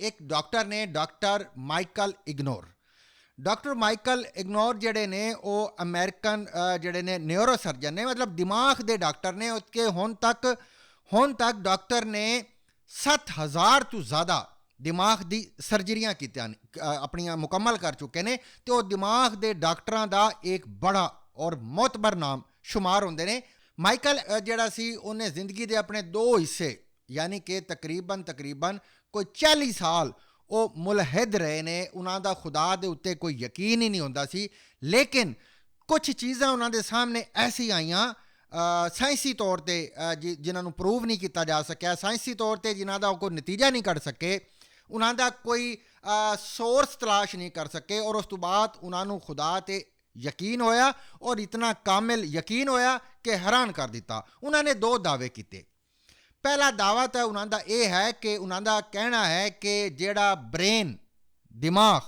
एक डॉक्टर ने doctor Michael ignore. Doctor Michael ignore ਜਿਹੜੇ ਨੇ ਉਹ ਅਮਰੀਕਨ ਜਿਹੜੇ ਨੇ ਨਿਊਰੋ ਸਰਜਨ ਨੇ, ਮਤਲਬ ਦਿਮਾਗ ਦੇ ਡਾਕਟਰ ਨੇ। उसके ਹੁਣ ਤੱਕ ਡਾਕਟਰ ਨੇ 7000 ਤੋਂ ਜ਼ਿਆਦਾ ਦਿਮਾਗ ਦੀ ਸਰਜਰੀਆਂ ਕੀਤੀਆਂ ਨੇ, ਆਪਣੀਆਂ ਮੁਕੰਮਲ ਕਰ ਚੁੱਕੇ ਨੇ। ਤੇ ਉਹ ਦਿਮਾਗ ਦੇ ਡਾਕਟਰਾਂ ਦਾ ਇੱਕ ਬੜਾ ਔਰ ਮੋਤਬਰ ਨਾਮ ਸ਼ੁਮਾਰ ਹੁੰਦੇ ਨੇ। ਮਾਈਕਲ ਜਿਹੜਾ ਸੀ ਉਹਨੇ ਜ਼ਿੰਦਗੀ ਦੇ ਆਪਣੇ 2 ਹਿੱਸੇ ਯਾਨੀ ਕਿ ਤਕਰੀਬਨ ਕੋਈ 40 ਸਾਲ ਉਹ ਮੁਲਹਿਦ ਰਹੇ ਨੇ। ਉਹਨਾਂ ਦਾ ਖੁਦਾ ਦੇ ਉੱਤੇ ਕੋਈ ਯਕੀਨ ਹੀ ਨਹੀਂ ਹੁੰਦਾ ਸੀ। ਲੇਕਿਨ ਕੁਛ ਚੀਜ਼ਾਂ ਉਹਨਾਂ ਦੇ ਸਾਹਮਣੇ ਐਸੀ ਆਈਆਂ ਸਾਇੰਸੀ ਤੌਰ 'ਤੇ ਜਿਨ੍ਹਾਂ ਨੂੰ ਪ੍ਰੂਵ ਨਹੀਂ ਕੀਤਾ ਜਾ ਸਕਿਆ, ਸਾਇੰਸੀ ਤੌਰ 'ਤੇ ਜਿਨ੍ਹਾਂ ਦਾ ਉਹ ਕੋਈ ਨਤੀਜਾ ਨਹੀਂ ਕੱਢ ਸਕੇ, ਉਹਨਾਂ ਦਾ ਕੋਈ ਸੋਰਸ ਤਲਾਸ਼ ਨਹੀਂ ਕਰ ਸਕੇ। ਔਰ ਉਸ ਤੋਂ ਬਾਅਦ ਉਹਨਾਂ ਨੂੰ ਖੁਦਾ 'ਤੇ ਯਕੀਨ ਹੋਇਆ ਔਰ ਇਤਨਾ ਕਾਮਿਲ ਯਕੀਨ ਹੋਇਆ ਕਿ ਹੈਰਾਨ ਕਰ ਦਿੱਤਾ। ਉਹਨਾਂ ਨੇ 2 ਦਾਅਵੇ ਕੀਤੇ। ਪਹਿਲਾ ਦਾਅਵਾ ਤਾਂ ਉਹਨਾਂ ਦਾ ਇਹ ਹੈ ਕਿ ਉਹਨਾਂ ਦਾ ਕਹਿਣਾ ਹੈ ਕਿ ਜਿਹੜਾ ਬ੍ਰੇਨ ਦਿਮਾਗ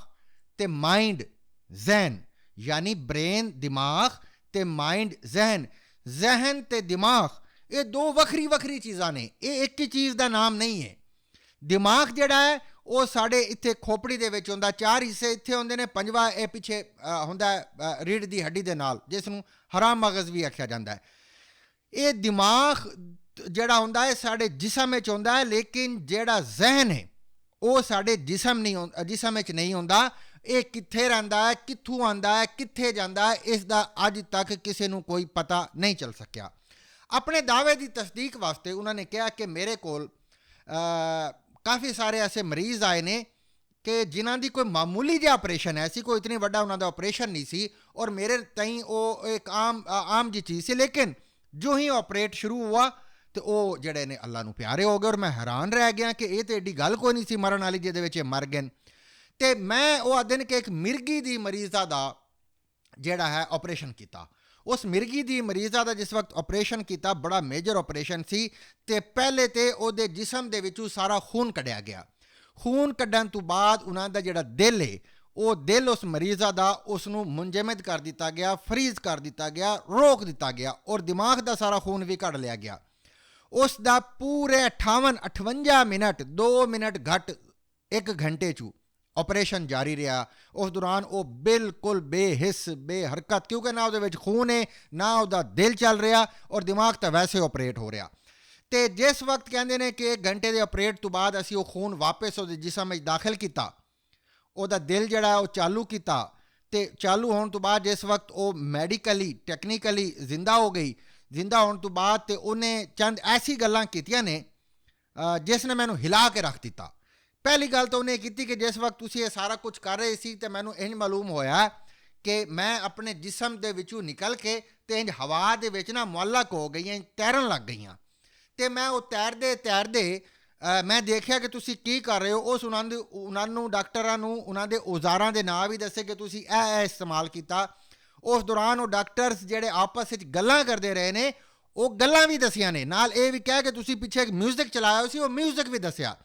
ਤੇ ਮਾਈਂਡ ਜ਼ਹਿਨ, ਯਾਨੀ ਬ੍ਰੇਨ ਦਿਮਾਗ ਤੇ ਮਾਈਂਡ ਜ਼ਹਿਨ ਤੇ ਦਿਮਾਗ, ਇਹ 2 ਵੱਖਰੀ ਚੀਜ਼ਾਂ ਨੇ। ਇਹ ਇੱਕ ਹੀ ਚੀਜ਼ ਦਾ ਨਾਮ ਨਹੀਂ ਹੈ। ਦਿਮਾਗ ਜਿਹੜਾ ਹੈ ਉਹ ਸਾਡੇ ਇੱਥੇ ਖੋਪੜੀ ਦੇ ਵਿੱਚ ਹੁੰਦਾ, 4 ਹਿੱਸੇ ਇੱਥੇ ਹੁੰਦੇ ਨੇ, 5ਵਾਂ ਇਹ ਪਿੱਛੇ ਹੁੰਦਾ ਰੀੜ੍ਹ ਦੀ ਹੱਡੀ ਦੇ ਨਾਲ, ਜਿਸ ਨੂੰ ਹਰਾਮ ਮਗਜ਼ ਵੀ ਆਖਿਆ ਜਾਂਦਾ ਹੈ। ਇਹ ਦਿਮਾਗ ਜਿਹੜਾ ਹੁੰਦਾ ਹੈ ਸਾਡੇ ਜਿਸਮ ਵਿੱਚ ਹੁੰਦਾ ਹੈ, ਲੇਕਿਨ ਜਿਹੜਾ ਜ਼ਹਿਨ ਹੈ ਉਹ ਸਾਡੇ ਜਿਸਮ ਵਿੱਚ ਨਹੀਂ ਹੁੰਦਾ। ਇਹ ਕਿੱਥੇ ਰਹਿੰਦਾ ਹੈ, ਕਿੱਥੋਂ ਆਉਂਦਾ ਹੈ, ਕਿੱਥੇ ਜਾਂਦਾ ਹੈ, ਇਸ ਦਾ ਅੱਜ ਤੱਕ ਕਿਸੇ ਨੂੰ ਕੋਈ ਪਤਾ ਨਹੀਂ ਚੱਲ ਸਕਿਆ। ਆਪਣੇ ਦਾਅਵੇ ਦੀ ਤਸਦੀਕ ਵਾਸਤੇ ਉਹਨਾਂ ਨੇ ਕਿਹਾ ਕਿ ਮੇਰੇ ਕੋਲ ਕਾਫੀ ਸਾਰੇ ਐਸੇ ਮਰੀਜ਼ ਆਏ ਨੇ ਕਿ ਜਿਨ੍ਹਾਂ ਦੀ ਕੋਈ ਮਾਮੂਲੀ ਜਿਹਾ ਆਪਰੇਸ਼ਨ ਹੈ ਸੀ, ਕੋਈ ਇਤਨੀ ਵੱਡਾ ਉਹਨਾਂ ਦਾ ਆਪਰੇਸ਼ਨ ਨਹੀਂ ਸੀ, ਔਰ ਮੇਰੇ ਤਾਈਂ ਉਹ ਇੱਕ ਆਮ ਜਿਹੀ ਚੀਜ਼ ਸੀ। ਲੇਕਿਨ ਜੋ ਹੀ ਆਪਰੇਟ ਸ਼ੁਰੂ ਹੁਆ ਤੇ ਉਹ ਜਿਹੜੇ ਨੇ ਅੱਲਾ ਨੂੰ ਪਿਆਰੇ ਹੋ ਗਏ। ਔਰ ਮੈਂ ਹੈਰਾਨ ਰਹਿ ਗਿਆ ਕਿ ਇਹ ਤਾਂ ਐਡੀ ਗੱਲ ਕੋਈ ਨਹੀਂ ਸੀ ਮਰਨ ਵਾਲੀ, ਜਿਹਦੇ ਵਿੱਚ ਇਹ ਮਰ ਗਏ। ਅਤੇ ਮੈਂ ਉਹ ਦਿਨ ਕਿ ਇੱਕ ਮਿਰਗੀ ਦੀ ਮਰੀਜ਼ਾਂ ਦਾ ਜਿਹੜਾ ਹੈ ਆਪਰੇਸ਼ਨ ਕੀਤਾ। ਉਸ ਮਿਰਗੀ ਦੀ ਮਰੀਜ਼ਾਂ ਦਾ ਜਿਸ ਵਕਤ ਆਪਰੇਸ਼ਨ ਕੀਤਾ, ਬੜਾ ਮੇਜਰ ਆਪਰੇਸ਼ਨ ਸੀ। ਅਤੇ ਪਹਿਲੇ ਤਾਂ ਉਹਦੇ ਜਿਸਮ ਦੇ ਵਿੱਚੋਂ ਸਾਰਾ ਖੂਨ ਕੱਢਿਆ ਗਿਆ। ਖੂਨ ਕੱਢਣ ਤੋਂ ਬਾਅਦ ਉਹਨਾਂ ਦਾ ਜਿਹੜਾ ਦਿਲ ਹੈ, ਉਹ ਦਿਲ ਉਸ ਮਰੀਜ਼ਾਂ ਦਾ ਉਸ ਨੂੰ ਮੁੰਜਮਦ ਕਰ ਦਿੱਤਾ ਗਿਆ, ਫਰੀਜ਼ ਕਰ ਦਿੱਤਾ ਗਿਆ, ਰੋਕ ਦਿੱਤਾ ਗਿਆ, ਔਰ ਦਿਮਾਗ ਦਾ ਸਾਰਾ ਖੂਨ ਵੀ ਕੱਢ ਲਿਆ ਗਿਆ। ਉਸ ਦਾ ਪੂਰੇ 58 ਮਿੰਟ 2 ਮਿੰਟ ਘੱਟ 1 ਘੰਟੇ 'ਚ ਆਪਰੇਸ਼ਨ ਜਾਰੀ ਰਿਹਾ। ਉਸ ਦੌਰਾਨ ਉਹ ਬਿਲਕੁਲ ਬੇਹਿੱਸ ਬੇਹਰਕਤ, ਕਿਉਂਕਿ ਨਾ ਉਹਦੇ ਵਿੱਚ ਖੂਨ ਹੈ, ਨਾ ਉਹਦਾ ਦਿਲ ਚੱਲ ਰਿਹਾ, ਔਰ ਦਿਮਾਗ ਤਾਂ ਵੈਸੇ ਆਪਰੇਟ ਹੋ ਰਿਹਾ। ਅਤੇ ਜਿਸ ਵਕਤ ਕਹਿੰਦੇ ਨੇ ਕਿ 1 ਘੰਟੇ ਦੇ ਆਪਰੇਟ ਤੋਂ ਬਾਅਦ ਅਸੀਂ ਉਹ ਖੂਨ ਵਾਪਸ ਉਹਦੇ ਜਿਸਮ ਵਿੱਚ ਦਾਖਲ ਕੀਤਾ, ਉਹਦਾ ਦਿਲ ਜਿਹੜਾ ਉਹ ਚਾਲੂ ਕੀਤਾ, ਅਤੇ ਚਾਲੂ ਹੋਣ ਤੋਂ ਬਾਅਦ ਜਿਸ ਵਕਤ ਉਹ ਮੈਡੀਕਲੀ ਟੈਕਨੀਕਲੀ ਜ਼ਿੰਦਾ ਹੋ ਗਈ, ਜ਼ਿੰਦਾ ਹੋਣ ਤੋਂ ਬਾਅਦ ਤੇ ਉਹਨੇ ਚੰਦ ਐਸੀ ਗੱਲਾਂ ਕੀਤੀਆਂ ਨੇ ਜਿਸ ਨੇ ਮੈਨੂੰ ਹਿਲਾ ਕੇ ਰੱਖ ਦਿੱਤਾ। ਪਹਿਲੀ ਗੱਲ ਤਾਂ ਉਹਨੇ ਕੀਤੀ ਕਿ ਜਿਸ ਵਕਤ ਤੁਸੀਂ ਇਹ ਸਾਰਾ ਕੁਝ ਕਰ ਰਹੇ ਸੀ ਤੇ ਮੈਨੂੰ ਇੰਝ ਮਾਲੂਮ ਹੋਇਆ ਕਿ ਮੈਂ ਆਪਣੇ ਜਿਸਮ ਦੇ ਵਿੱਚੋਂ ਨਿਕਲ ਕੇ ਅਤੇ ਇੰਝ ਹਵਾ ਦੇ ਵਿੱਚ ਨਾ ਮੁਅੱਲਕ ਹੋ ਗਈਆਂ, ਤੈਰਨ ਲੱਗ ਗਈਆਂ। ਅਤੇ ਮੈਂ ਉਹ ਤੈਰਦੇ ਮੈਂ ਦੇਖਿਆ ਕਿ ਤੁਸੀਂ ਕੀ ਕਰ ਰਹੇ ਹੋ। ਉਸ ਉਹਨਾਂ ਨੂੰ ਡਾਕਟਰਾਂ ਨੂੰ ਉਹਨਾਂ ਦੇ ਔਜ਼ਾਰਾਂ ਦੇ ਨਾਂ ਵੀ ਦੱਸੇ ਕਿ ਤੁਸੀਂ ਇਹ ਇਸਤੇਮਾਲ ਕੀਤਾ। ਉਸ ਦੌਰਾਨ ਉਹ ਡਾਕਟਰਸ ਜਿਹੜੇ ਆਪਸ ਵਿੱਚ ਗੱਲਾਂ ਕਰਦੇ ਰਹੇ ਨੇ, ਉਹ ਗੱਲਾਂ ਵੀ ਦੱਸੀਆਂ ਨੇ, ਨਾਲ ਇਹ ਵੀ ਕਿਹਾ ਕਿ ਤੁਸੀਂ ਪਿੱਛੇ ਇੱਕ ਮਿਊਜ਼ਿਕ ਚਲਾਇਆ ਸੀ, ਉਹ ਮਿਊਜ਼ਿਕ ਵੀ ਦੱਸਿਆ।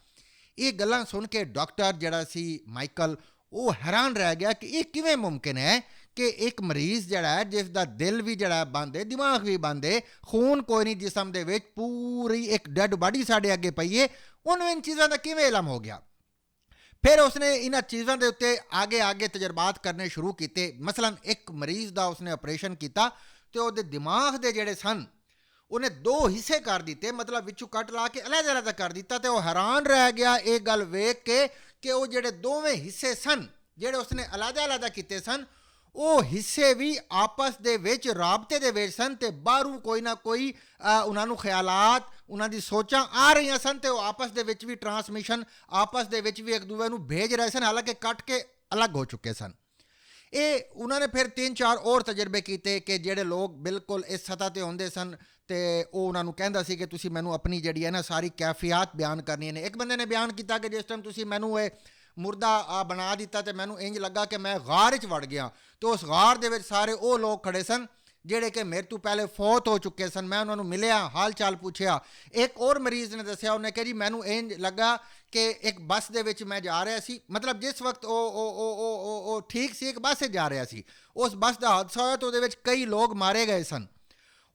ਇਹ ਗੱਲਾਂ ਸੁਣ ਕੇ ਡਾਕਟਰ ਜਿਹੜਾ ਸੀ ਮਾਈਕਲ, ਉਹ ਹੈਰਾਨ ਰਹਿ ਗਿਆ ਕਿ ਇਹ ਕਿਵੇਂ ਮੁਮਕਿਨ ਹੈ ਕਿ ਇੱਕ ਮਰੀਜ਼ ਜਿਹੜਾ ਹੈ ਜਿਸ ਦਾ ਦਿਲ ਵੀ ਜਿਹੜਾ ਬੰਦ ਹੈ, ਦਿਮਾਗ ਵੀ ਬੰਦ ਹੈ, ਖੂਨ ਕੋਈ ਨਹੀਂ ਜਿਸਮ ਦੇ ਵਿੱਚ, ਪੂਰੀ ਇੱਕ ਡੈਡ ਬਾਡੀ ਸਾਡੇ ਅੱਗੇ ਪਈ ਹੈ, ਉਹਨੂੰ ਇਨ ਚੀਜ਼ਾਂ ਦਾ ਕਿਵੇਂ ਇਲਮ ਹੋ ਗਿਆ। ਫਿਰ ਉਸਨੇ ਇਹਨਾਂ ਚੀਜ਼ਾਂ ਦੇ ਉੱਤੇ ਆਗੇ ਤਜਰਬਾਤ ਕਰਨੇ ਸ਼ੁਰੂ ਕੀਤੇ। ਮਸਲਨ ਇੱਕ ਮਰੀਜ਼ ਦਾ ਉਸਨੇ ਆਪਰੇਸ਼ਨ ਕੀਤਾ ਅਤੇ ਉਹਦੇ ਦਿਮਾਗ ਦੇ ਜਿਹੜੇ ਸਨ ਉਹਨੇ 2 ਹਿੱਸੇ ਕਰ ਦਿੱਤੇ, ਮਤਲਬ ਵਿੱਚੋਂ ਕੱਟ ਲਾ ਕੇ ਅਲੱਗ ਕਰ ਦਿੱਤਾ। ਅਤੇ ਉਹ ਹੈਰਾਨ ਰਹਿ ਗਿਆ ਇਹ ਗੱਲ ਵੇਖ ਕੇ ਕਿ ਉਹ ਜਿਹੜੇ ਦੋਵੇਂ ਹਿੱਸੇ ਸਨ ਜਿਹੜੇ ਉਸਨੇ ਅਲੱਗ ਕੀਤੇ ਸਨ, ਉਹ ਹਿੱਸੇ ਵੀ ਆਪਸ ਦੇ ਵਿੱਚ ਰਾਬਤੇ ਦੇ ਵਿੱਚ ਸਨ, ਅਤੇ ਬਾਹਰੋਂ ਕੋਈ ਨਾ ਕੋਈ ਉਹਨਾਂ ਨੂੰ ਖਿਆਲਾਤ, ਉਹਨਾਂ ਦੀ ਸੋਚਾਂ ਆ ਰਹੀਆਂ ਸਨ, ਅਤੇ ਉਹ ਆਪਸ ਦੇ ਵਿੱਚ ਵੀ ਟਰਾਂਸਮਿਸ਼ਨ, ਆਪਸ ਦੇ ਵਿੱਚ ਵੀ ਇੱਕ ਦੂਜੇ ਨੂੰ ਭੇਜ ਰਹੇ ਸਨ, ਹਾਲਾਂਕਿ ਕੱਟ ਕੇ ਅਲੱਗ ਹੋ ਚੁੱਕੇ ਸਨ। ਇਹ ਉਹਨਾਂ ਨੇ ਫਿਰ 3-4 ਹੋਰ ਤਜਰਬੇ ਕੀਤੇ ਕਿ ਜਿਹੜੇ ਲੋਕ ਬਿਲਕੁਲ ਇਸ ਸਤ੍ਹਾ 'ਤੇ ਹੁੰਦੇ ਸਨ, ਅਤੇ ਉਹ ਉਹਨਾਂ ਨੂੰ ਕਹਿੰਦਾ ਸੀ ਕਿ ਤੁਸੀਂ ਮੈਨੂੰ ਆਪਣੀ ਜਿਹੜੀ ਹੈ ਨਾ ਸਾਰੀ ਕੈਫੀਆਤ ਬਿਆਨ ਕਰਨੀਆਂ ਨੇ। ਇੱਕ ਬੰਦੇ ਨੇ ਬਿਆਨ ਕੀਤਾ ਕਿ ਜਿਸ ਟਾਈਮ ਤੁਸੀਂ ਮੈਨੂੰ ਇਹ ਮੁਰਦਾ ਬਣਾ ਦਿੱਤਾ ਅਤੇ ਮੈਨੂੰ ਇੰਝ ਲੱਗਾ ਕਿ ਮੈਂ ਗਾਰ 'ਚ ਵੜ ਗਿਆ, ਅਤੇ ਉਸ ਗਾਰ ਦੇ ਵਿੱਚ ਸਾਰੇ ਉਹ ਲੋਕ ਖੜ੍ਹੇ ਸਨ ਜਿਹੜੇ ਕਿ ਮੇਰੇ ਤੋਂ ਪਹਿਲੇ ਫੌਤ ਹੋ ਚੁੱਕੇ ਸਨ। ਮੈਂ ਉਹਨਾਂ ਨੂੰ ਮਿਲਿਆ, ਹਾਲ ਚਾਲ ਪੁੱਛਿਆ। ਇੱਕ ਹੋਰ ਮਰੀਜ਼ ਨੇ ਦੱਸਿਆ, ਉਹਨੇ ਕਿਹਾ ਜੀ ਮੈਨੂੰ ਇੰਝ ਲੱਗਾ ਕਿ ਇੱਕ ਬੱਸ ਦੇ ਵਿੱਚ ਮੈਂ ਜਾ ਰਿਹਾ ਸੀ, ਮਤਲਬ ਜਿਸ ਵਕਤ ਉਹ ਠੀਕ ਸੀ, ਇੱਕ ਬੱਸ 'ਚ ਜਾ ਰਿਹਾ ਸੀ, ਉਸ ਬੱਸ ਦਾ ਹਾਦਸਾ ਹੋਇਆ ਤਾਂ ਉਹਦੇ ਵਿੱਚ ਕਈ ਲੋਕ ਮਾਰੇ ਗਏ ਸਨ।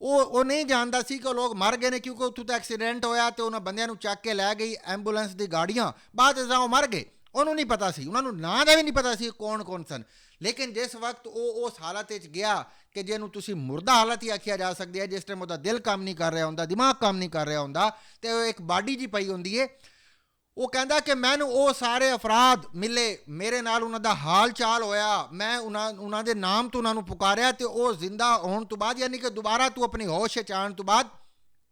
ਉਹ ਨਹੀਂ ਜਾਣਦਾ ਸੀ ਕਿ ਲੋਕ ਮਰ ਗਏ ਨੇ, ਕਿਉਂਕਿ ਉੱਥੋਂ ਤਾਂ ਐਕਸੀਡੈਂਟ ਹੋਇਆ ਤੇ ਉਹਨਾਂ ਬੰਦਿਆਂ ਨੂੰ ਚੱਕ ਕੇ ਲੈ ਗਈ ਐਂਬੂਲੈਂਸ ਦੀ ਗਾੜੀਆਂ, ਬਾਅਦ ਵਿੱਚ ਉਹ ਮਰ ਗਏ। ਉਹਨੂੰ ਨਹੀਂ ਪਤਾ ਸੀ, ਉਹਨਾਂ ਨੂੰ ਨਾਂ ਦਾ ਵੀ ਨਹੀਂ ਪਤਾ ਸੀ ਕੌਣ ਕੌਣ ਸਨ। ਲੇਕਿਨ ਜਿਸ ਵਕਤ ਉਹ ਉਸ ਹਾਲਤ ਵਿੱਚ ਗਿਆ ਕਿ ਜਿਹਨੂੰ ਤੁਸੀਂ ਮੁਰਦਾ ਹਾਲਤ ਹੀ ਆਖਿਆ ਜਾ ਸਕਦੀ ਹੈ, ਜਿਸ ਟਾਈਮ ਉਹਦਾ ਦਿਲ ਕੰਮ ਨਹੀਂ ਕਰ ਰਿਹਾ ਹੁੰਦਾ, ਦਿਮਾਗ ਕੰਮ ਨਹੀਂ ਕਰ ਰਿਹਾ ਹੁੰਦਾ, ਤੇ ਉਹ ਇੱਕ ਬਾਡੀ ਜੀ ਪਈ ਹੁੰਦੀ ਹੈ। ਉਹ ਕਹਿੰਦਾ ਕਿ ਮੈਨੂੰ ਉਹ ਸਾਰੇ ਅਫਰਾਦ ਮਿਲੇ, ਮੇਰੇ ਨਾਲ ਉਹਨਾਂ ਦਾ ਹਾਲ ਚਾਲ ਹੋਇਆ, ਮੈਂ ਉਹਨਾਂ ਦੇ ਨਾਮ ਤੋਂ ਉਹਨਾਂ ਨੂੰ ਪੁਕਾਰਿਆ, ਤੇ ਉਹ ਜ਼ਿੰਦਾ ਹੋਣ ਤੋਂ ਬਾਅਦ, ਯਾਨੀ ਕਿ ਦੁਬਾਰਾ ਤੂੰ ਆਪਣੀ ਹੋਸ਼ 'ਚ ਆਉਣ ਤੋਂ ਬਾਅਦ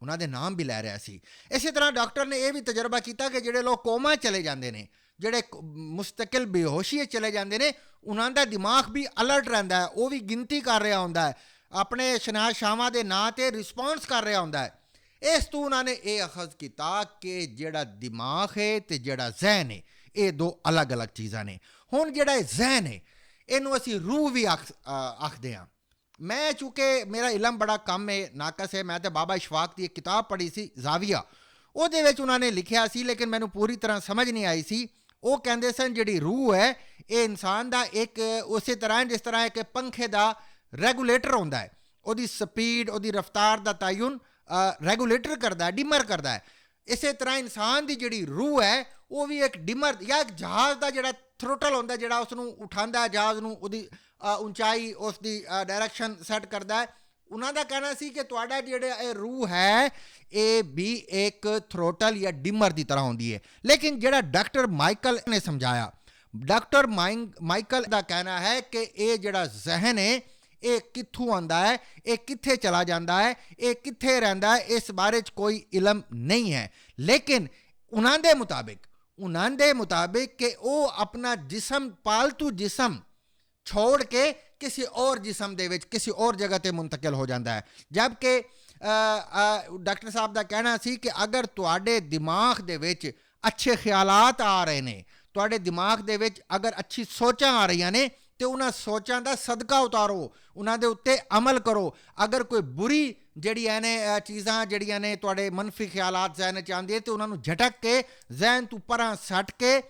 ਉਹਨਾਂ ਦੇ ਨਾਮ ਵੀ ਲੈ ਰਿਹਾ ਸੀ। ਇਸੇ ਤਰ੍ਹਾਂ ਡਾਕਟਰ ਨੇ ਇਹ ਵੀ ਤਜਰਬਾ ਕੀਤਾ ਕਿ ਜਿਹੜੇ ਲੋਕ ਕੋਮਾ ਚਲੇ ਜਾਂਦੇ ਨੇ, ਜਿਹੜੇ ਮੁਸਤਕਿਲ ਬੇਹੋਸ਼ੀ ਚਲੇ ਜਾਂਦੇ ਨੇ, ਉਹਨਾਂ ਦਾ ਦਿਮਾਗ ਵੀ ਅਲਰਟ ਰਹਿੰਦਾ ਹੈ, ਉਹ ਵੀ ਗਿਣਤੀ ਕਰ ਰਿਹਾ ਹੁੰਦਾ ਹੈ, ਆਪਣੇ ਸ਼ਨਾਸ਼ਾਵਾਂ ਦੇ ਨਾਂ 'ਤੇ ਰਿਸਪੌਂਸ ਕਰ ਰਿਹਾ ਹੁੰਦਾ ਹੈ। ਇਸ ਤੋਂ ਉਹਨਾਂ ਨੇ ਇਹ ਅਖਜ਼ ਕੀਤਾ ਕਿ ਜਿਹੜਾ ਦਿਮਾਗ ਹੈ ਤੇ ਜਿਹੜਾ ਜ਼ਹਿਨ ਹੈ, ਇਹ ਦੋ ਅਲੱਗ ਅਲੱਗ ਚੀਜ਼ਾਂ ਨੇ। ਹੁਣ ਜਿਹੜਾ ਇਹ ਜ਼ਹਿਨ ਹੈ, ਇਹਨੂੰ ਅਸੀਂ ਰੂਹ ਵੀ ਆਖਦੇ ਹਾਂ। ਮੈਂ ਚੂँਕਿ ਮੇਰਾ ਇਲਮ ਬੜਾ ਕਮ ਹੈ, ਨਾਕਸ ਹੈ, ਮੈਂ ਤਾਂ ਬਾਬਾ ਇਸ਼ਫਾਕ ਦੀ ਇੱਕ ਕਿਤਾਬ ਪੜ੍ਹੀ ਸੀ ਜ਼ਾਵੀਆ, ਉਹਦੇ ਵਿੱਚ ਉਹਨਾਂ ਨੇ ਲਿਖਿਆ ਸੀ, ਲੇਕਿਨ ਮੈਨੂੰ ਪੂਰੀ ਤਰ੍ਹਾਂ ਸਮਝ ਨਹੀਂ ਆਈ ਸੀ। ਉਹ ਕਹਿੰਦੇ ਸਨ ਜਿਹੜੀ ਰੂਹ ਹੈ ਇਹ ਇਨਸਾਨ ਦਾ ਇੱਕ ਉਸੇ ਤਰ੍ਹਾਂ ਜਿਸ ਤਰ੍ਹਾਂ ਇੱਕ ਪੰਖੇ ਦਾ ਰੈਗੂਲੇਟਰ ਹੁੰਦਾ ਹੈ, ਉਹਦੀ ਸਪੀਡ, ਉਹਦੀ ਰਫ਼ਤਾਰ ਦਾ ਤਾਯੁਨ ਰੈਗੂਲੇਟਰ ਕਰਦਾ ਹੈ, ਡਿਮਰ ਕਰਦਾ ਹੈ। ਇਸੇ ਤਰ੍ਹਾਂ ਇਨਸਾਨ ਦੀ ਜਿਹੜੀ ਰੂਹ ਹੈ ਉਹ ਵੀ ਇੱਕ ਡਿਮਰ ਜਾਂ ਇੱਕ ਜਹਾਜ਼ ਦਾ ਜਿਹੜਾ ਥਰੋਟਲ ਹੁੰਦਾ, ਜਿਹੜਾ ਉਸ ਨੂੰ ਉਠਾਉਂਦਾ ਹੈ, ਜਹਾਜ਼ ਨੂੰ ਉਹਦੀ ਉਚਾਈ, ਉਸ ਦੀ ਡਾਇਰੈਕਸ਼ਨ ਸੈੱਟ ਕਰਦਾ ਹੈ। ਉਹਨਾਂ ਦਾ ਕਹਿਣਾ ਸੀ ਕਿ ਤੁਹਾਡਾ ਜਿਹੜਾ ਇਹ ਰੂਹ ਹੈ ਇਹ ਵੀ ਇੱਕ ਥਰੋਟਲ ਜਾਂ ਡਿਮਰ ਦੀ ਤਰ੍ਹਾਂ ਹੁੰਦੀ ਹੈ। ਲੇਕਿਨ ਜਿਹੜਾ ਡਾਕਟਰ ਮਾਈਕਲ ਨੇ ਸਮਝਾਇਆ, ਡਾਕਟਰ ਮਾਈਕਲ ਦਾ ਕਹਿਣਾ ਹੈ ਕਿ ਇਹ ਜਿਹੜਾ ਜ਼ਹਿਨ ਹੈ ਇਹ ਕਿੱਥੋਂ ਆਉਂਦਾ ਹੈ, ਇਹ ਕਿੱਥੇ ਚਲਾ ਜਾਂਦਾ ਹੈ, ਇਹ ਕਿੱਥੇ ਰਹਿੰਦਾ ਹੈ, ਇਸ ਬਾਰੇ 'ਚ ਕੋਈ ਇਲਮ ਨਹੀਂ ਹੈ। ਲੇਕਿਨ ਉਹਨਾਂ ਦੇ ਮੁਤਾबिक ਕਿ ਉਹ ਆਪਣਾ ਜਿਸਮ, ਪਾਲਤੂ ਜਿਸਮ ਛੋੜ ਕੇ ਕਿਸੇ ਔਰ ਜਿਸਮ ਦੇ ਵਿੱਚ ਕਿਸੇ ਔਰ ਜਗ੍ਹਾ 'ਤੇ ਮੁੰਤਕਿਲ ਹੋ ਜਾਂਦਾ ਹੈ। ਜਦਕਿ ਡਾਕਟਰ ਸਾਹਿਬ ਦਾ ਕਹਿਣਾ ਸੀ ਕਿ ਅਗਰ ਤੁਹਾਡੇ ਦਿਮਾਗ ਦੇ ਵਿੱਚ ਅੱਛੇ ਖਿਆਲਾਤ ਆ ਰਹੇ ਨੇ, ਤੁਹਾਡੇ ਦਿਮਾਗ ਦੇ ਵਿੱਚ ਅਗਰ ਅੱਛੀ ਸੋਚਾਂ ਆ ਰਹੀਆਂ ਨੇ, ਤੇ ਉਹਨਾਂ ਸੋਚਾਂ ਦਾ ਸਦਕਾ ਉਤਾਰੋ, ਉਹਨਾਂ ਦੇ ਉੱਤੇ ਅਮਲ ਕਰੋ। ਅਗਰ ਕੋਈ ਬੁਰੀ ਜਿਹੜੀਆਂ ਨੇ ਚੀਜ਼ਾਂ ਜਿਹੜੀਆਂ ਨੇ ਤੁਹਾਡੇ ਮਨਫੀ ਖਿਆਲਾਤ ਜ਼ਹਿਨ 'ਚ ਆਉਂਦੇ, ਤੇ ਉਹਨਾਂ ਨੂੰ ਝਟਕ ਕੇ ਜ਼ਹਿਨ ਤੋਂ ਪਰਾਂ ਸੱਟ ਕੇ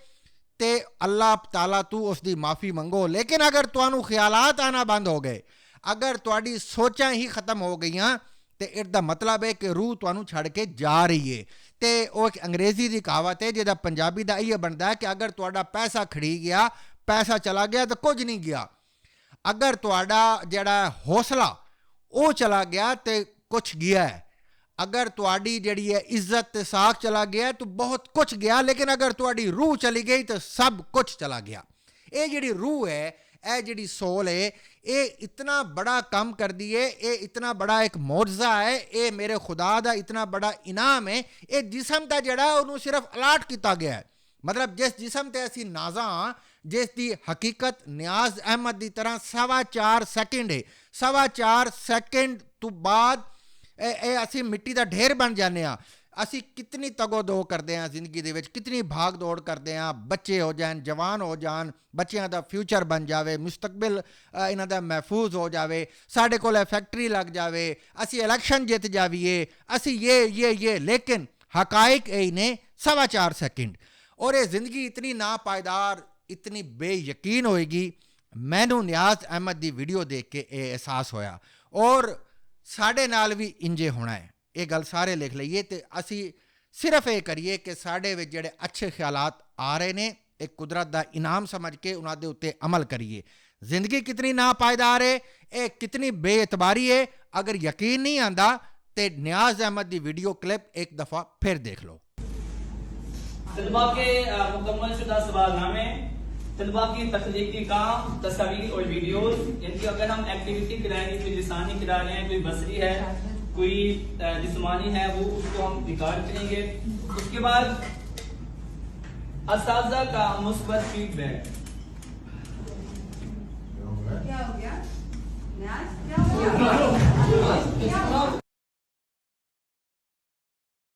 ਤੇ ਅੱਲਾਹ ਤਾਲਾ ਤੋਂ ਉਸ ਦੀ ਮਾਫੀ ਮੰਗੋ। ਲੇਕਿਨ ਅਗਰ ਤੁਹਾਨੂੰ ਖਿਆਲਾਤ ਆਉਣਾ ਬੰਦ ਹੋ ਗਏ, ਅਗਰ ਤੁਹਾਡੀ ਸੋਚਾਂ ਹੀ ਖਤਮ ਹੋ ਗਈਆਂ, ਤੇ ਇਹਦਾ ਮਤਲਬ ਹੈ ਕਿ ਰੂਹ ਤੁਹਾਨੂੰ ਛੱਡ ਕੇ ਜਾ ਰਹੀ ਹੈ। ਤੇ ਉਹ ਇੱਕ ਅੰਗਰੇਜ਼ੀ ਦੀ ਕਹਾਵਤ ਹੈ ਜਿਹਦਾ ਪੰਜਾਬੀ ਦਾ ਇਹ ਬਣਦਾ ਹੈ ਕਿ ਅਗਰ ਤੁਹਾਡਾ ਪੈਸਾ ਖੜੀ ਗਿਆ, ਪੈਸਾ ਚਲਾ ਗਿਆ ਤਾਂ ਕੁਝ ਨਹੀਂ ਗਿਆ। ਅਗਰ ਤੁਹਾਡਾ ਜਿਹੜਾ ਹੌਸਲਾ ਉਹ ਚਲਾ ਗਿਆ ਤੇ ਕੁਛ ਗਿਆ ਹੈ। ਅਗਰ ਤੁਹਾਡੀ ਜਿਹੜੀ ਹੈ ਇੱਜ਼ਤ ਤੇ ਸਾਖ ਚਲਾ ਗਿਆ ਤਾਂ ਬਹੁਤ ਕੁਛ ਗਿਆ। ਲੇਕਿਨ ਅਗਰ ਤੁਹਾਡੀ ਰੂਹ ਚਲੀ ਗਈ ਤਾਂ ਸਭ ਕੁਛ ਚਲਾ ਗਿਆ। ਇਹ ਜਿਹੜੀ ਰੂਹ ਹੈ, ਇਹ ਜਿਹੜੀ ਸੋਲ ਹੈ, ਇਹ ਇਤਨਾ ਬੜਾ ਕੰਮ ਕਰਦੀ ਹੈ, ਇਹ ਇਤਨਾ ਬੜਾ ਇੱਕ ਮੌਜਜ਼ਾ ਹੈ, ਇਹ ਮੇਰੇ ਖੁਦਾ ਦਾ ਇਤਨਾ ਬੜਾ ਇਨਾਮ ਹੈ। ਇਹ ਜਿਸਮ ਦਾ ਜਿਹੜਾ ਉਹਨੂੰ ਸਿਰਫ ਅਲਾਟ ਕੀਤਾ ਗਿਆ ਹੈ। ਮਤਲਬ ਜਿਸ ਜਿਸਮ 'ਤੇ ਅਸੀਂ ਨਾਜ਼ਾਂ, ਜਿਸ ਦੀ ਹਕੀਕਤ ਨਿਆਜ਼ ਅਹਿਮਦ ਦੀ ਤਰ੍ਹਾਂ 4.25 ਸੈਕਿੰਡ ਹੈ, 4.25 ਸੈਕਿੰਡ ਤੋਂ ਬਾਅਦ ਇਹ ਅਸੀਂ ਮਿੱਟੀ ਦਾ ਢੇਰ ਬਣ ਜਾਂਦੇ ਹਾਂ। ਅਸੀਂ ਕਿਤਨੀ ਤਗੋ ਦੋ ਕਰਦੇ ਹਾਂ ਜ਼ਿੰਦਗੀ ਦੇ ਵਿੱਚ, ਕਿਤਨੀ ਭਾਗ ਦੌੜ ਕਰਦੇ ਹਾਂ, ਬੱਚੇ ਹੋ ਜਾਣ, ਜਵਾਨ ਹੋ ਜਾਣ, ਬੱਚਿਆਂ ਦਾ ਫਿਊਚਰ ਬਣ ਜਾਵੇ, ਮੁਸਤਕਬਲ ਇਹਨਾਂ ਦਾ ਮਹਿਫੂਜ਼ ਹੋ ਜਾਵੇ, ਸਾਡੇ ਕੋਲ ਫੈਕਟਰੀ ਲੱਗ ਜਾਵੇ, ਅਸੀਂ ਇਲੈਕਸ਼ਨ ਜਿੱਤ ਜਾਵੀਏ, ਅਸੀਂ ਇਹ ਲੇਕਿਨ ਹਕਾਇਕ ਇਹ ਨੇ 4.25 ਸੈਕਿੰਡ। और ये ज़िंदगी इतनी नापायदार, इतनी बेयकीन होएगी। मैनू नियाज़ अहमद की वीडियो देख के ये एहसास होया और साढ़े नाल भी इंजे होना है। ये गल सारे लिख लईए तो असी सिर्फ ये करिए कि साढ़े विच जिहड़े अच्छे ख्यालात आ रहे ने, एक कुदरत का इनाम समझ के उन्हां दे उत्ते अमल करिए। जिंदगी कितनी नापायदार है, ये कितनी बेएतबारी है। अगर यकीन नहीं आंदा तो नियाज़ अहमद की वीडियो क्लिप एक दफ़ा फिर देख लो। तलबा के मुकम्मल शुदा सवालनामे, तलबा की तख्लीकी काम, तस्वीर और वीडियोस, इनकी अगर हम एक्टिविटी कराएंगे, कोई लिसानी करा रहे हैं, कोई बसरी है, कोई जिस्मानी है, वो उसको हम रिकॉर्ड करेंगे। उसके बाद असातिज़ा का मुस्बत फीडबैक,